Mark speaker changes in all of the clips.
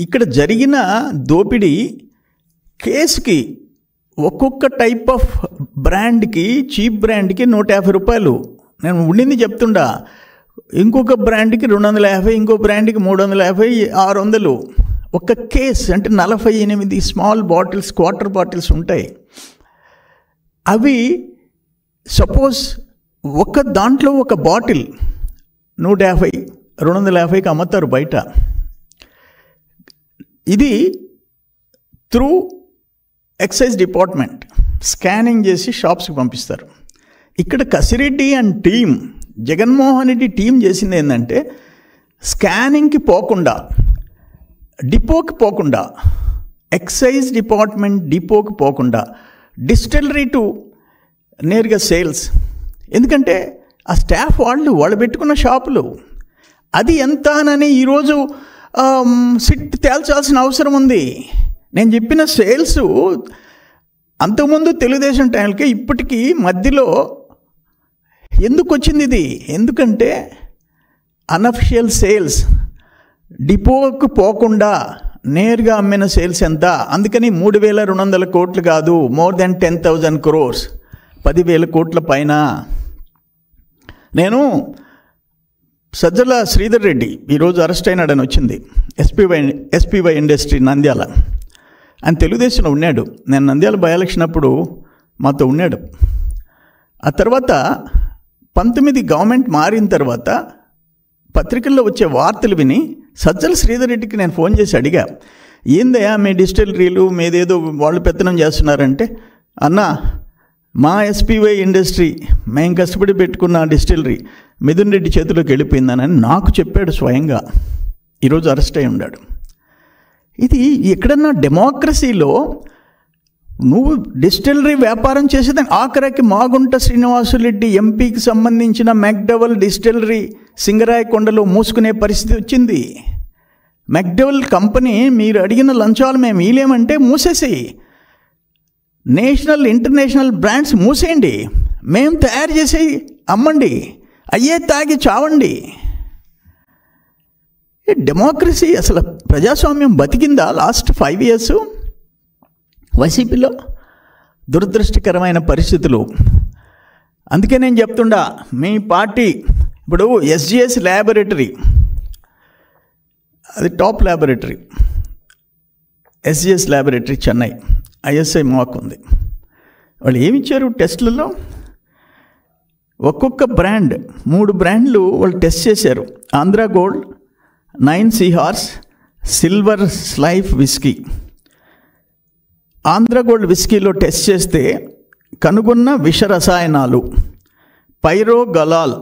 Speaker 1: ఇక్కడ జరిగిన దోపిడీ కేసుకి ఒక్కొక్క టైప్ ఆఫ్ బ్రాండ్కి, చీప్ బ్రాండ్కి 150 రూపాయలు. నేను ఉండింది చెప్తుండా. ఇంకొక బ్రాండ్కి 250, ఇంకో బ్రాండ్కి 350, 600. ఒక కేస్ అంటే 48 స్మాల్ బాటిల్స్, క్వార్టర్ బాటిల్స్ ఉంటాయి. అవి సపోజ్ ఒక దాంట్లో ఒక బాటిల్ 150, 250కి అమ్ముతారు బయట. ఇది త్రూ ఎక్సైజ్ డిపార్ట్మెంట్ స్కానింగ్ చేసి షాప్స్కి పంపిస్తారు. ఇక్కడ Kasireddy and team, Jaganmohan Reddy team చేసింది ఏంటంటే స్కానింగ్కి పోకుండా, డిపోకి పోకుండా, ఎక్సైజ్ డిపార్ట్మెంట్ డిపోకి పోకుండా డిస్టిలరీ టు నేరుగా సేల్స్. ఎందుకంటే ఆ స్టాఫ్ వాళ్ళు పెట్టుకున్న షాపులు. అది ఎంత అని ఈరోజు సిట్ తేల్చాల్సిన అవసరం ఉంది. నేను చెప్పిన సేల్స్ అంతకుముందు తెలుగుదేశం టైంకి ఇప్పటికీ మధ్యలో ఎందుకు వచ్చింది ఇది? ఎందుకంటే అనఫిషియల్ సేల్స్, డిపోకు పోకుండా నేరుగా అమ్మిన సేల్స్ ఎంత? అందుకని 3,200 కోట్లు కాదు, మోర్ దెన్ 10,000 crores, 10,000 కోట్ల పైన. నేను సజ్జల శ్రీధర్ రెడ్డి ఈరోజు అరెస్ట్ అయినాడని వచ్చింది. SPY industry Nandyal. ఆయన తెలుగుదేశంలో ఉన్నాడు. నేను నంద్యాల బై ఎలక్షన్ అప్పుడు మాతో ఉన్నాడు. ఆ తర్వాత 19 గవర్నమెంట్ మారిన తర్వాత పత్రికల్లో వచ్చే వార్తలు విని సజ్జల శ్రీధర్ రెడ్డికి నేను ఫోన్ చేసి అడిగా, ఏందయ్యా మీ డిస్టిలరీలు మీదేదో వాళ్ళు పెత్తనం చేస్తున్నారంటే, అన్నా మా ఎస్పీవై ఇండస్ట్రీ మేము కష్టపడి పెట్టుకున్న డిస్టిలరీ మిథున్ రెడ్డి చేతిలోకి వెళ్ళిపోయిందని నాకు చెప్పాడు స్వయంగా. ఈరోజు అరెస్ట్ అయి ఉన్నాడు. ఇది ఎక్కడన్నా డెమోక్రసీలో నువ్వు డిస్టిలరీ వ్యాపారం చేసేదాన్ని ఆఖరికి మాగుంట శ్రీనివాసులరెడ్డి ఎంపీకి సంబంధించిన మెక్డవల్ డిస్టిలరీ సింగరాయకొండలో మూసుకునే పరిస్థితి వచ్చింది. మెక్డవల్ కంపెనీ మీరు అడిగిన లంచాలు మేము ఇలేమంటే మూసేసేయి, నేషనల్ ఇంటర్నేషనల్ బ్రాండ్స్ మూసేయండి, మేము తయారు చేసి అమ్మండి, అయ్యే తాగి చావండి. డెమోక్రసీ అసలు ప్రజాస్వామ్యం బతికిందా లాస్ట్ 5 years? వైసీపీలో దురదృష్టకరమైన పరిస్థితులు. అందుకే నేను చెప్తుండా, మీ పార్టీ ఇప్పుడు ఎస్జిఎస్ ల్యాబొరేటరీ, అది top laboratory, SGS laboratory Chennai, ISI mark ఉంది. వాళ్ళు ఏమిచ్చారు టెస్టులలో? ఒక్కొక్క బ్రాండ్ 3 బ్రాండ్లు వాళ్ళు టెస్ట్ చేశారు. Andhra gold, 9 seahorse, silver stripe whisky. Andhra gold విస్కీలో టెస్ట్ చేస్తే కనుగొన్న విష రసాయనాలు పైరోగలాల్,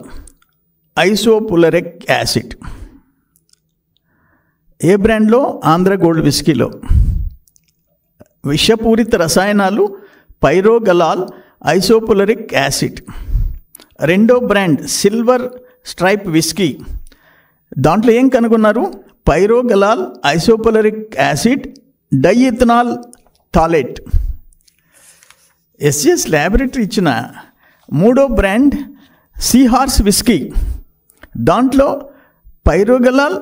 Speaker 1: ఐసోపులరిక్ యాసిడ్. ఏ బ్రాండ్లో? ఆంధ్ర గోల్డ్ విస్కీలో విషపూరిత రసాయనాలు పైరోగలాల్, ఐసోపులరిక్ యాసిడ్. రెండో బ్రాండ్ సిల్వర్ స్ట్రైప్ విస్కీ, దాంట్లో ఏం కనుగొన్నారు? పైరోగలాల్, ఐసోపులరిక్ acid, diethanol phthalate. SGS laboratory ఇచ్చిన మూడో బ్రాండ్ సీహార్స్ విస్కీ, దాంట్లో పైరోగలాల్,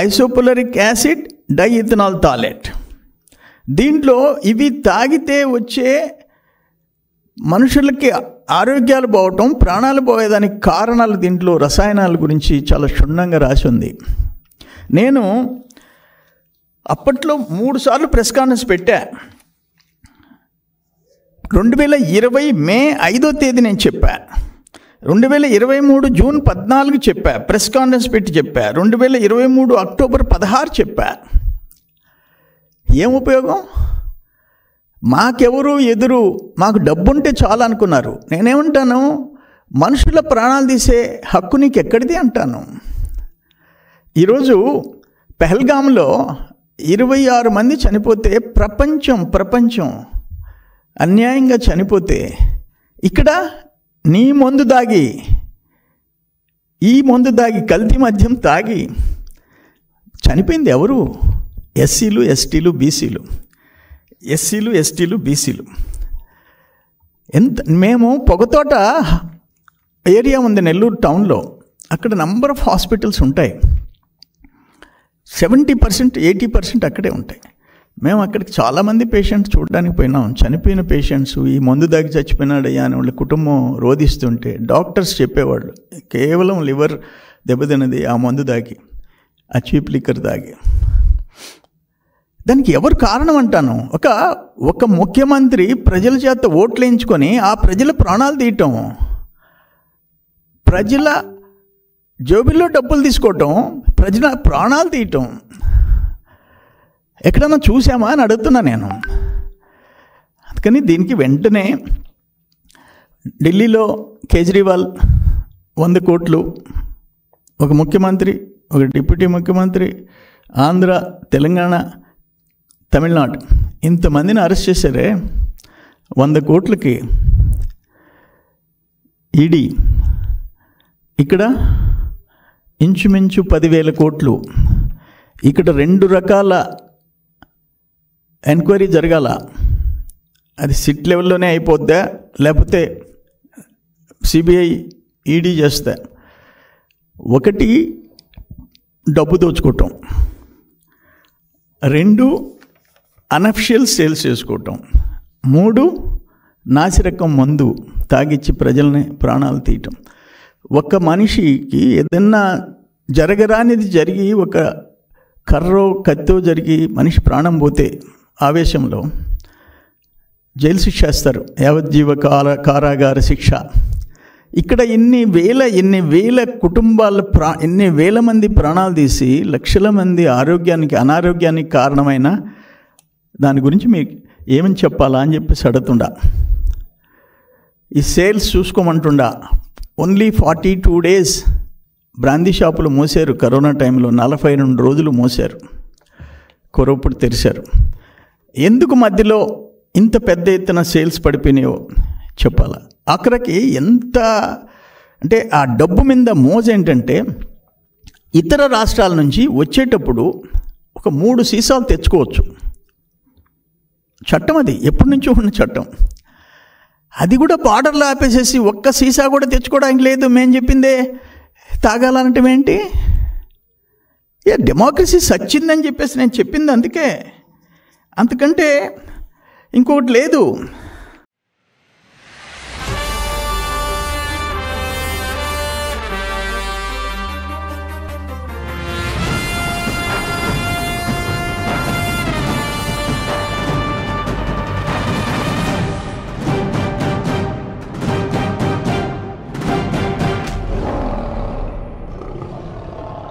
Speaker 1: ఐసోపులరిక్ యాసిడ్, డైఇథనాల్ థాలేట్. దీంట్లో ఇవి తాగితే వచ్చే మనుషులకి ఆరోగ్యాలు పోవటం, ప్రాణాలు పోయేదానికి కారణాలు దీంట్లో రసాయనాల గురించి చాలా క్షుణ్ణంగా రాసి ఉంది. నేను అప్పట్లో 3 సార్లు ప్రెస్ కాన్ఫరెన్స్ పెట్టా. 2020 మే 5వ తేదీ నేను చెప్పా, 2023 జూన్ 14 చెప్పా, ప్రెస్ కాన్ఫరెన్స్ పెట్టి చెప్పా, 2023 అక్టోబర్ 16 చెప్పా. ఏం ఉపయోగం? మాకెవరు ఎదురు, మాకు డబ్బుంటే చాలా అనుకున్నారు. నేనేమంటాను, మనుషుల ప్రాణాలు తీసే హక్కు నీకు ఎక్కడిది అంటాను. ఈరోజు పెహల్గాంలో 26 మంది చనిపోతే ప్రపంచం అన్యాయంగా చనిపోతే, ఇక్కడ నీ మందు దాగి, ఈ మందు దాగి, కల్తీ మద్యం తాగి చనిపోయింది ఎవరు? ఎస్సీలు, ఎస్టీలు, బీసీలు. ఎస్సీలు, ఎస్టీలు, బీసీలు. మేము పొగతోట ఏరియా ఉంది నెల్లూరు టౌన్లో, అక్కడ నంబర్ ఆఫ్ హాస్పిటల్స్ ఉంటాయి. 70%, 80% అక్కడే ఉంటాయి. మేము అక్కడికి చాలామంది పేషెంట్స్ చూడడానికి పోయినాం. చనిపోయిన పేషెంట్స్, ఈ మందు దాగి చచ్చిపోయినాడయ్యా అని వాళ్ళ కుటుంబం రోధిస్తుంటే డాక్టర్స్ చెప్పేవాళ్ళు, కేవలం లివర్ దెబ్బతిన్నది ఆ మందు దాగి, ఆ చీప్ లిక్కర్ దాగి. దానికి ఎవరు కారణం అంటాను? ఒక ముఖ్యమంత్రి ప్రజల చేత ఓట్లు వేయించుకొని ఆ ప్రజల ప్రాణాలు తీయటం, ప్రజల జోబిల్లో డబ్బులు తీసుకోవటం, ప్రజల ప్రాణాలు తీయటం ఎక్కడన్నా చూసామా అని అడుగుతున్నా నేను. అందుకని దీనికి వెంటనే ఢిల్లీలో కేజ్రీవాల్ 100 కోట్లు, ఒక ముఖ్యమంత్రి, ఒక డిప్యూటీ ముఖ్యమంత్రి, ఆంధ్ర, తెలంగాణ, తమిళనాడు ఇంతమందిని అరెస్ట్ చేశారే 100 కోట్లకి. ఈడీ ఇక్కడ ఇంచుమించు 10,000 కోట్లు. ఇక్కడ 2 రకాల ఎంక్వైరీ జరగాల. అది సిట్ లెవెల్లోనే అయిపోద్దా, లేకపోతే సిబిఐ, ఈడీ చేస్తా? ఒకటి డబ్బు దోచుకోవటం, 2 అన్అఫిషియల్ సేల్స్ చేసుకోవటం, 3 నాసిరకం మందు తాగిచ్చి ప్రజల్ని ప్రాణాలు తీయటం. ఒక మనిషికి ఏదన్నా జరగరానిది జరిగి, ఒక కర్రో కత్తో జరిగి మనిషి ప్రాణం పోతే ఆవేశంలో జైలు శిక్ష వేస్తారు, యావజ్జీవ కారాగార శిక్ష. ఇక్కడ ఎన్ని వేల కుటుంబాల ఎన్ని వేల మంది ప్రాణాలు తీసి లక్షల మంది అనారోగ్యానికి కారణమైన దాని గురించి మీకు ఏమని చెప్పాలా అని చెప్పేసి అడుగుతుండా. ఈ సేల్స్ చూసుకోమంటుండా. ఓన్లీ 42 days బ్రాందీ షాపులు మోసారు కరోనా టైంలో. 42 రోజులు మోసారు, కొరప్పుడు తెరిచారు. ఎందుకు మధ్యలో ఇంత పెద్ద ఎత్తున సేల్స్ పడిపోయినాయో చెప్పాలా. ఆఖరికి ఎంత అంటే ఆ డబ్బు మీద మోజు ఏంటంటే, ఇతర రాష్ట్రాల నుంచి వచ్చేటప్పుడు ఒక 3 సీసాలు తెచ్చుకోవచ్చు. చట్టం అది, ఎప్పటి నుంచో ఉన్న చట్టం. అది కూడా బార్డర్లో ఆపేసేసి ఒక్క సీసా కూడా తెచ్చుకోవడానికి లేదు. మేము చెప్పిందే తాగాలంటే ఏంటి? డెమోక్రసీ సచ్చిందని చెప్పేసి నేను చెప్పింది అందుకే, అంతకంటే ఇంకొకటి లేదు.